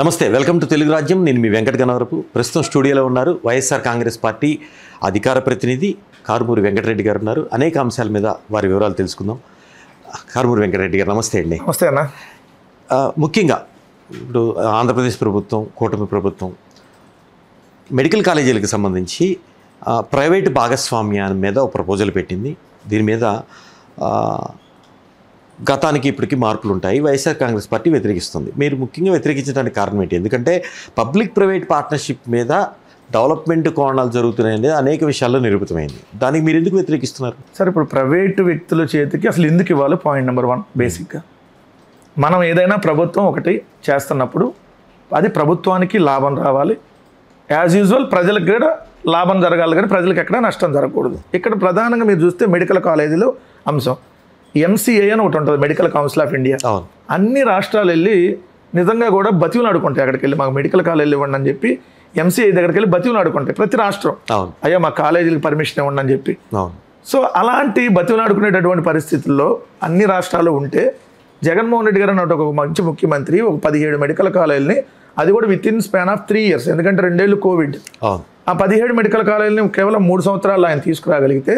నమస్తే, welcome to Telugu రాజ్యం. నేను మీ వెంకట గణవరపు. ప్రస్తుతం స్టూడియోలో ఉన్నారు వైఎస్ఆర్ కాంగ్రెస్ పార్టీ అధికార ప్రతినిధి కారుమూరి వెంకటరెడ్డి గారు ఉన్నారు. అనేక అంశాల మీద వారి వివరాలు తెలుసుకుందాం. కారుమూరి వెంకటరెడ్డి గారు నమస్తే అండి. నమస్తే అన్న. ముఖ్యంగా ఇప్పుడు ఆంధ్రప్రదేశ్ ప్రభుత్వం, కూటమి ప్రభుత్వం మెడికల్ కాలేజీలకు సంబంధించి ప్రైవేటు భాగస్వామ్యాన్ని మీద ఒక ప్రపోజల్ పెట్టింది. దీని మీద గతానికి ఇప్పటికీ మార్పులు ఉంటాయి. వైఎస్ఆర్ కాంగ్రెస్ పార్టీ వ్యతిరేకిస్తుంది. మీరు ముఖ్యంగా వ్యతిరేకించడానికి కారణం ఏంటి? ఎందుకంటే పబ్లిక్ ప్రైవేట్ పార్ట్నర్షిప్ మీద డెవలప్మెంట్ కోణాలు జరుగుతున్నాయనేది అనేక విషయాల్లో నిరూపితమైంది. దానికి మీరు ఎందుకు వ్యతిరేకిస్తున్నారు? సార్, ఇప్పుడు ప్రైవేటు వ్యక్తుల చేతికి అసలు ఎందుకు ఇవ్వాలి? Point number 1. బేసిక్గా మనం ఏదైనా ప్రభుత్వం ఒకటి చేస్తున్నప్పుడు అది ప్రభుత్వానికి లాభం రావాలి. యాజ్ యూజువల్ ప్రజలకు కూడా లాభం జరగాలి, కానీ ప్రజలకు ఎక్కడ నష్టం జరగకూడదు. ఇక్కడ ప్రధానంగా మీరు చూస్తే మెడికల్ కాలేజీలో అంశం MCA అని ఒకటి ఉంటుంది, మెడికల్ కౌన్సిల్ ఆఫ్ ఇండియా. అన్ని రాష్ట్రాలు వెళ్ళి నిజంగా కూడా బతివులు ఆడుకుంటాయి. అక్కడికి వెళ్ళి మాకు మెడికల్ కాలేజీలు ఇవ్వండి అని చెప్పి MCA దగ్గరికి వెళ్ళి బతివులు ఆడుకుంటాయి ప్రతి రాష్ట్రం. అయ్యా మా కాలేజీలకు పర్మిషన్ ఇవ్వండి అని చెప్పి. సో అలాంటి బతివులు ఆడుకునేటటువంటి పరిస్థితుల్లో అన్ని రాష్ట్రాలు ఉంటే జగన్మోహన్ రెడ్డి గారు అన్నట్టు ఒక మంచి ముఖ్యమంత్రి ఒక 17 మెడికల్ కాలేజీలని, అది కూడా with in span of 3 years, ఎందుకంటే 2 ఏళ్ళు కోవిడ్. ఆ 17 మెడికల్ కాలేజీలని కేవలం 3 సంవత్సరాలు ఆయన తీసుకురాగలిగితే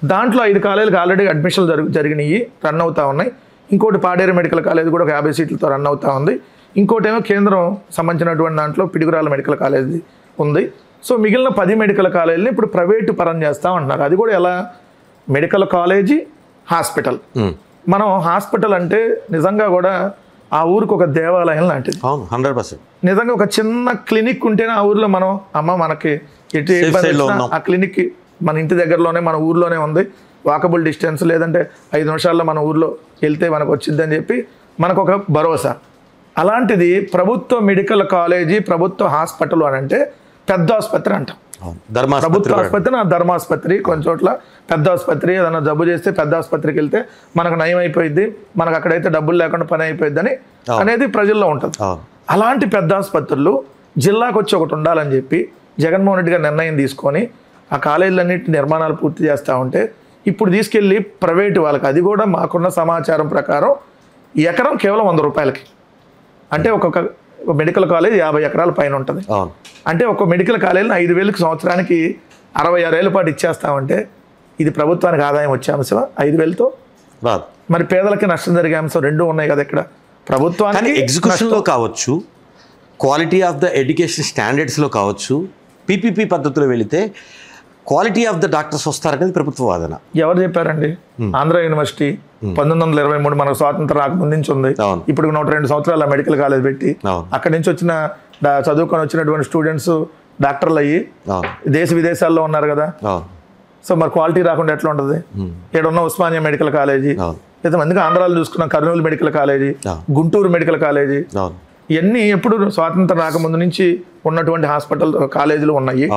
దాంట్లో 5 కాలేజీలకు ఆల్రెడీ అడ్మిషన్లు జరిగినాయి, రన్ అవుతూ ఉన్నాయి. ఇంకోటి పాడేరు మెడికల్ కాలేజ్ కూడా ఒక 50 సీట్లతో రన్ అవుతూ ఉంది. ఇంకోటి ఏమో కేంద్రం సంబంధించినటువంటి దాంట్లో పిడుగురాల మెడికల్ కాలేజ్ ఉంది. సో మిగిలిన 10 మెడికల్ కాలేజీని ఇప్పుడు ప్రైవేటు పరం చేస్తామంటున్నారు. అది కూడా ఎలా? Medical college, hospital. మనం హాస్పిటల్ అంటే నిజంగా కూడా ఆ ఊరికి ఒక దేవాలయం లాంటిది. 100%. నిజంగా ఒక చిన్న క్లినిక్ ఉంటేనే ఆ ఊరిలో మనం మనకి ఎటు ఆ క్లినిక్ మన ఇంటి దగ్గరలోనే మన ఊర్లోనే ఉంది, వాకబుల్ డిస్టెన్స్, లేదంటే 5 నిమిషాల్లో మన ఊర్లో వెళ్తే మనకు వచ్చిందని చెప్పి మనకు ఒక భరోసా. అలాంటిది ప్రభుత్వ మెడికల్ కాలేజీ, ప్రభుత్వ హాస్పిటల్ అని అంటే పెద్ద ఆసుపత్రి అంటాం. ప్రభుత్వ ఆసుపత్రి, ధర్మాసుపత్రి, కొన్ని చోట్ల పెద్ద ఆసుపత్రి. ఏదైనా జబ్బు చేస్తే పెద్ద ఆసుపత్రికి వెళ్తే మనకు నయం అయిపోయింది, మనకు అక్కడైతే డబ్బులు లేకుండా పని అయిపోయింది అనేది ప్రజల్లో ఉంటుంది. అలాంటి పెద్ద ఆసుపత్రులు జిల్లాకు వచ్చి ఒకటి ఉండాలని చెప్పి జగన్మోహన్ రెడ్డి గారు నిర్ణయం తీసుకొని ఆ కాలేజీలన్నింటి నిర్మాణాలు పూర్తి చేస్తూ ఉంటే ఇప్పుడు తీసుకెళ్ళి ప్రైవేటు వాళ్ళకి, అది కూడా మాకున్న సమాచారం ప్రకారం ఎకరం కేవలం 100 రూపాయలకి. అంటే ఒక్కొక్క మెడికల్ కాలేజ్ 50 ఎకరాల పైన ఉంటుంది. అంటే ఒక మెడికల్ కాలేజీని 5,000కి సంవత్సరానికి 66 ఏళ్ళ పాటు ఇచ్చేస్తామంటే ఇది ప్రభుత్వానికి ఆదాయం వచ్చే అంశం 5,000తో. మరి పేదలకి నష్టం జరిగే అంశం రెండూ ఉన్నాయి కదా ఇక్కడ. ప్రభుత్వానికి ఎగ్జిక్యూషన్లో కావచ్చు, క్వాలిటీ ఆఫ్ ద ఎడ్యుకేషన్ స్టాండర్డ్స్లో కావచ్చు, PPP పద్ధతిలో వెళితే క్వాలిటీ ఆఫ్ ద డాక్టర్స్ వస్తారనేది ప్రభుత్వ వాదన. ఎవరు చెప్పారండి? ఆంధ్ర యూనివర్సిటీ 1923 మనకు స్వాతంత్రం రాకముందు నుంచి ఉంది. ఇప్పుడు 102 సంవత్సరాల మెడికల్ కాలేజ్ పెట్టి అక్కడి నుంచి వచ్చిన చదువుకొని వచ్చినటువంటి స్టూడెంట్స్ డాక్టర్లు అయ్యి దేశ విదేశాల్లో ఉన్నారు కదా. సో మరి క్వాలిటీ రాకుండా ఎట్లా ఉంటుంది? ఇక్కడ ఉస్మానియా మెడికల్ కాలేజీ, లేదా అందుకే ఆంధ్రాలో చూసుకున్న Kurnool medical college, Guntur medical college, ఇవన్నీ ఎప్పుడు స్వాతంత్రం రాకముందు నుంచి ఉన్నటువంటి హాస్పిటల్ కాలేజీలు ఉన్నాయి.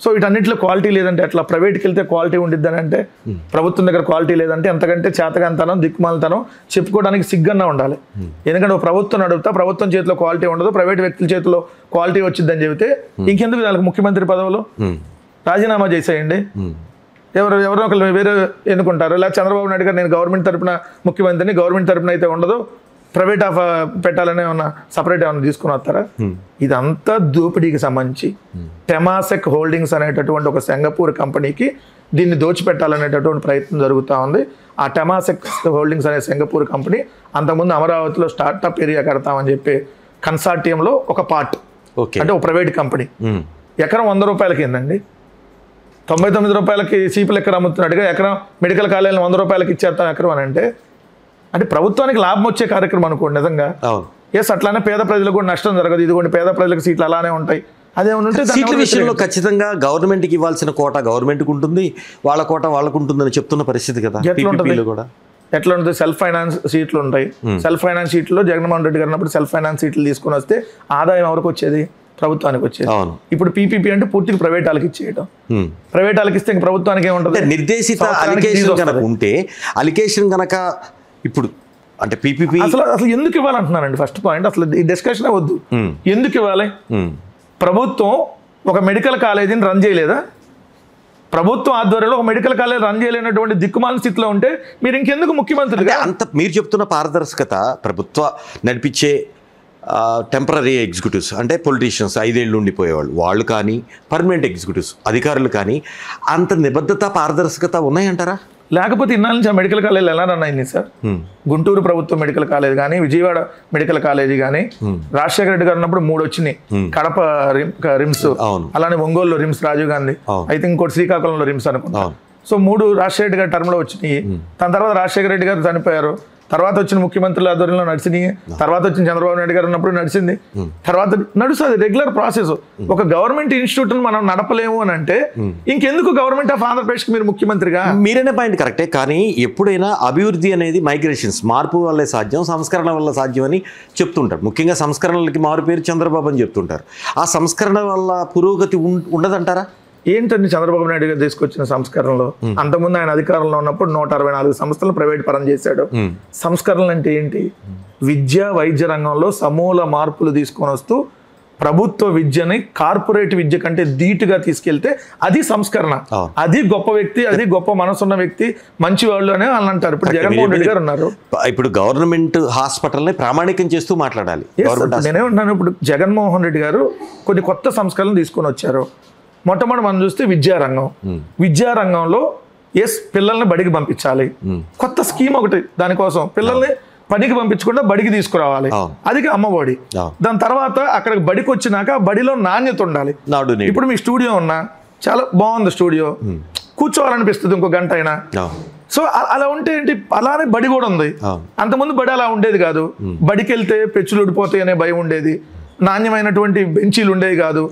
సో వీటన్నిటిలో క్వాలిటీ లేదంటే ఎట్లా? ప్రైవేట్కి వెళ్తే క్వాలిటీ ఉండిద్దని అంటే ప్రభుత్వం దగ్గర క్వాలిటీ లేదంటే ఎంతకంటే చేతకంతనం, దిక్కుమాలతనం చెప్పుకోవడానికి సిగ్గన్నా ఉండాలి. ఎందుకంటే ఒక ప్రభుత్వం అడుగుతా ప్రభుత్వం చేతిలో క్వాలిటీ ఉండదు, ప్రైవేట్ వ్యక్తుల చేతిలో క్వాలిటీ వచ్చిందని చెబితే ఇంకెందుకు వాళ్ళకి ముఖ్యమంత్రి పదవులు? రాజీనామా చేసేయండి, ఎవరో ఒకరు వేరే ఎన్నుకుంటారు. లేదా చంద్రబాబు నాయుడు గారు నేను గవర్నమెంట్ తరపున ముఖ్యమంత్రిని, గవర్నమెంట్ తరపున అయితే ఉండదు, ప్రైవేట్ పెట్టాలనే ఏమన్నా సపరేట్ ఏమన్నా తీసుకుని వస్తారా? ఇదంతా దోపిడీకి సంబంధించి టెమాసెక్ హోల్డింగ్స్ అనేటటువంటి ఒక సింగపూర్ కంపెనీకి దీన్ని దోచిపెట్టాలనేటటువంటి ప్రయత్నం జరుగుతూ ఉంది. ఆ టెమాసెక్ హోల్డింగ్స్ అనే సింగపూర్ కంపెనీ అంతకుముందు అమరావతిలో స్టార్టప్ ఏరియా కడతామని చెప్పి కన్సార్టియంలో ఒక పార్ట్, అంటే ఒక ప్రైవేట్ కంపెనీ ఎకరం 100 రూపాయలకి ఏందండి, 99 రూపాయలకి చీపులు ఎకరం అమ్ముతున్నట్టుగా ఎకరం మెడికల్ కాలేజీని 100 రూపాయలకి ఇచ్చేస్తాం ఎకరం అని అంటే ప్రభుత్వానికి లాభం వచ్చే కార్యక్రమం అనుకోండి. నిజంగా ఎస్, అట్లానే పేద ప్రజలకు కూడా నష్టం జరగదు. ఇదిగోండి పేద ప్రజలకు సీట్లు అలానే ఉంటాయి. అదేమంటే సీట్ల విషయంలో ఖచ్చితంగా గవర్నమెంట్కి ఇవ్వాల్సిన కోట గవర్నమెంట్కి ఉంటుంది, వాళ్ళ కోట వాళ్ళకు ఉంటుందని చెప్తున్న పరిస్థితి కదా. ఎట్లా ఉంటుంది? సెల్ఫ్ ఫైనాన్స్ సీట్లు ఉంటాయి. సెల్ఫ్ ఫైనాన్స్ సీట్లో జగన్మోహన్ రెడ్డి గారు అన్నప్పుడు సెల్ఫ్ ఫైనాన్స్ సీట్లు తీసుకుని వస్తే ఆదాయం ఎవరికి వచ్చేది? ప్రభుత్వానికి వచ్చేది. ఇప్పుడు PPP అంటే పూర్తిగా ప్రైవేట్ వాళ్ళకి ఇచ్చేయడం. ప్రైవేట్ వాళ్ళకి ఇస్తే ప్రభుత్వానికి ఏముంటుంది? నిర్దేశిత అలికేషన్ కనుక ఉంటే, అలికేషన్ కనుక ఇప్పుడు అంటే PPP అసలు ఎందుకు ఇవ్వాలంటున్నానండి? ఫస్ట్ పాయింట్, అసలు ఈ డిస్కషన్ వద్దు. ఎందుకు ఇవ్వాలి? ప్రభుత్వం ఒక మెడికల్ కాలేజీని రన్ చేయలేదా? ప్రభుత్వం ఆధ్వర్యంలో ఒక మెడికల్ కాలేజ్ రన్ చేయలేనటువంటి దిక్కుమాల స్థితిలో ఉంటే మీరు ఇంకెందుకు ముఖ్యమంత్రిగా? అంత మీరు చెప్తున్న పారదర్శకత ప్రభుత్వ నడిపించే టెంపరీ ఎగ్జిక్యూటివ్స్ అంటే పొలిటీషియన్స్ 5 ఏళ్ళు ఉండిపోయేవాళ్ళు వాళ్ళు కానీ పర్మనెంట్ ఎగ్జిక్యూటివ్స్ అధికారులు కానీ అంత నిబద్ధత పారదర్శకత ఉన్నాయంటారా? లేకపోతే ఇన్నాళ్ళ నుంచి ఆ మెడికల్ కాలేజీలు ఎలా రన్ అయింది సార్? గుంటూరు ప్రభుత్వ మెడికల్ కాలేజ్ కానీ, విజయవాడ మెడికల్ కాలేజీ కానీ, రాజశేఖర రెడ్డి గారు ఉన్నప్పుడు 3 వచ్చినాయి. కడప రిమ్స్, అలానే ఒంగోలులో రిమ్స్ రాజీవ్ గాంధీ, అయితే ఇంకోటి శ్రీకాకుళంలో రిమ్స్ అనుకుంటా. సో 3 రాజశేఖర రెడ్డి గారి టర్మ్లో వచ్చినాయి. దాని తర్వాత రాజశేఖర రెడ్డి గారు చనిపోయారు, తర్వాత వచ్చిన ముఖ్యమంత్రుల ఆధ్వర్యంలో నడిచినాయి, తర్వాత వచ్చిన చంద్రబాబు నాయుడు గారు ఉన్నప్పుడు నడిచింది, తర్వాత నడుస్తుంది రెగ్యులర్ ప్రాసెస్. ఒక గవర్నమెంట్ ఇన్స్టిట్యూట్ మనం నడపలేము అని అంటే ఇంకెందుకు గవర్నమెంట్ ఆఫ్ ఆంధ్రప్రదేశ్కి మీరు ముఖ్యమంత్రిగా? మీరైనా పాయింట్ కరెక్టే, కానీ ఎప్పుడైనా అభివృద్ధి అనేది మైగ్రేషన్స్ మార్పు వల్లే సాధ్యం, సంస్కరణ వల్ల సాధ్యం అని చెప్తుంటారు. ముఖ్యంగా సంస్కరణలకి మారు పేరు చంద్రబాబు అని చెప్తుంటారు. ఆ సంస్కరణ వల్ల పురోగతి ఉండదంటారా? ఏంటండి చంద్రబాబు నాయుడు గారు తీసుకొచ్చిన సంస్కరణలో? అంతకుముందు ఆయన అధికారంలో ఉన్నప్పుడు 164 సంస్థలు ప్రైవేట్ పరం చేశాడు. సంస్కరణలు అంటే ఏంటి? విద్య వైద్య రంగంలో సమూల మార్పులు తీసుకొని వస్తూ ప్రభుత్వ విద్యని కార్పొరేట్ విద్య కంటే ధీటుగా తీసుకెళ్తే అది సంస్కరణ. అది గొప్ప వ్యక్తి, అది గొప్ప మనసున్న వ్యక్తి, మంచి వాళ్ళు అని వాళ్ళు అంటారు. ఇప్పుడు జగన్మోహన్ రెడ్డి గారు ఉన్నారు, ఇప్పుడు గవర్నమెంట్ హాస్పిటల్ని ప్రామాణికం చేస్తూ మాట్లాడాలి. నేనే ఉన్నాను. ఇప్పుడు జగన్మోహన్ రెడ్డి గారు కొన్ని కొత్త సంస్కరణలు తీసుకొని వచ్చారు. మొట్టమొదటి మనం చూస్తే విద్యారంగం. విద్యారంగంలో పిల్లల్ని బడికి పంపించాలి. కొత్త స్కీమ్ ఒకటి దానికోసం, పిల్లల్ని పనికి పంపించకుండా బడికి తీసుకురావాలి. అది అమ్మఒడి. దాని తర్వాత అక్కడికి బడికి వచ్చినాక బడిలో నాణ్యత ఉండాలి. ఇప్పుడు మీ స్టూడియో ఉన్నా చాలా బాగుంది, స్టూడియో కూర్చోవాలనిపిస్తుంది ఇంకో గంట అయినా. సో అలా ఉంటే ఏంటి, అలానే బడి కూడా ఉంది. అంతకుముందు బడి అలా ఉండేది కాదు. బడికి వెళ్తే పెచ్చులు ఊడిపోతాయి అనే భయం ఉండేది, నాణ్యమైనటువంటి బెంచీలు ఉండేవి కాదు,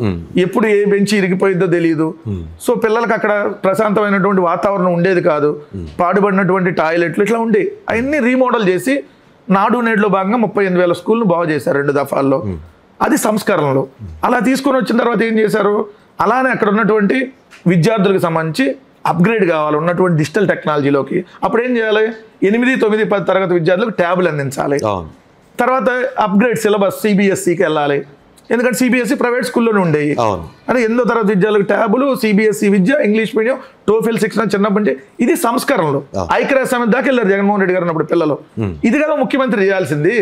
ఎప్పుడు ఏ బెంచీ ఇరిగిపోయిద్దో తెలియదు. సో పిల్లలకు అక్కడ ప్రశాంతమైనటువంటి వాతావరణం ఉండేది కాదు, పాడుబడినటువంటి టాయిలెట్లు ఇట్లా ఉండేవి. అవన్నీ రీమోడల్ చేసి నాడు నేడులో భాగంగా 38,000 స్కూల్ను బాగు చేశారు 2 దఫాల్లో. అది సంస్కరణలు. అలా తీసుకొని వచ్చిన తర్వాత ఏం చేశారు, అలానే అక్కడ ఉన్నటువంటి విద్యార్థులకు సంబంధించి అప్గ్రేడ్ కావాలి ఉన్నటువంటి డిజిటల్ టెక్నాలజీలోకి. అప్పుడు ఏం చేయాలి, 8, 9, 10 తరగతి విద్యార్థులకు ట్యాబ్లు అందించాలి. తర్వాత అప్గ్రేడ్ సిలబస్ సిబిఎస్ఈకి వెళ్ళాలి, ఎందుకంటే సిబిఎస్ఈ ప్రైవేట్ స్కూల్లోనే ఉండేవి. అంటే 8వ తరగతి విద్యార్థులకు ట్యాబులు, సిబిఎస్ఈ విద్య, ఇంగ్లీష్ మీడియం, టోఫెల్ శిక్షణ చిన్నప్పటి. ఇది సంస్కరణలు. ఐక్యరాజ్య సమితి దాకా వెళ్ళారు జగన్మోహన్ రెడ్డి గారు ఉన్నప్పుడు పిల్లలు. ఇది కదా ముఖ్యమంత్రి చేయాల్సింది.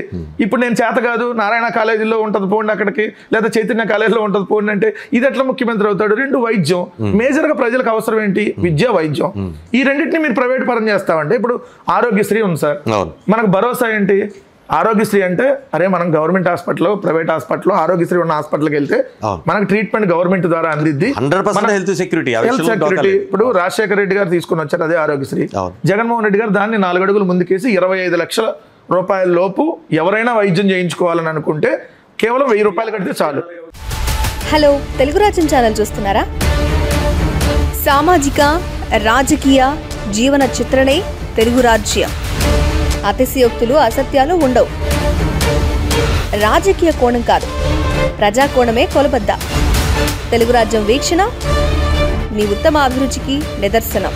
ఇప్పుడు నేను చేత కాదు, నారాయణ కాలేజీలో ఉంటుంది పోండి అక్కడికి, లేదా చైతన్య కాలేజీలో ఉంటుంది పోండి అంటే ఇది ఎట్లా ముఖ్యమంత్రి అవుతాడు? 2 వైద్యం మేజర్గా ప్రజలకు అవసరం ఏంటి, విద్య వైద్యం. ఈ రెండింటిని మీరు ప్రైవేట్ పరం చేస్తామంటే, ఇప్పుడు ఆరోగ్యశ్రీ ఉంది సార్, మనకు భరోసా ఏంటి? ఆరోగ్యశ్రీ అంటే అరే మనం government hospital, private hospital, Aarogyasri ఉన్న హాస్పిటల్కి వెళ్తే మనకు ట్రీట్మెంట్ గవర్నమెంట్ ద్వారా అందిద్ది, 100% హెల్త్ సెక్యూరిటీ. ఇప్పుడు రాజశేఖర రెడ్డి గారు తీసుకుని వచ్చారు అదే ఆరోగ్యశ్రీ. జగన్మోహన్ రెడ్డి గారు దాన్ని 4 అడుగులు ముందుకేసి 25 లక్షల రూపాయల లోపు ఎవరైనా వైద్యం చేయించుకోవాలని అనుకుంటే కేవలం 1000 రూపాయలు కడితే చాలు. హలో, తెలుగు రాజ్యం ఛానల్ చూస్తున్నారా? సామాజిక రాజకీయ జీవన చిత్రణే తెలుగు రాజ్యం. అతిశయోక్తులు అసత్యాలు ఉండవు. రాజకీయ కోణం కాదు, ప్రజా కోణమే కొలబద్ద. తెలుగు రాజ్యం వీక్షణ మీ ఉత్తమ అభిరుచికి నిదర్శనం.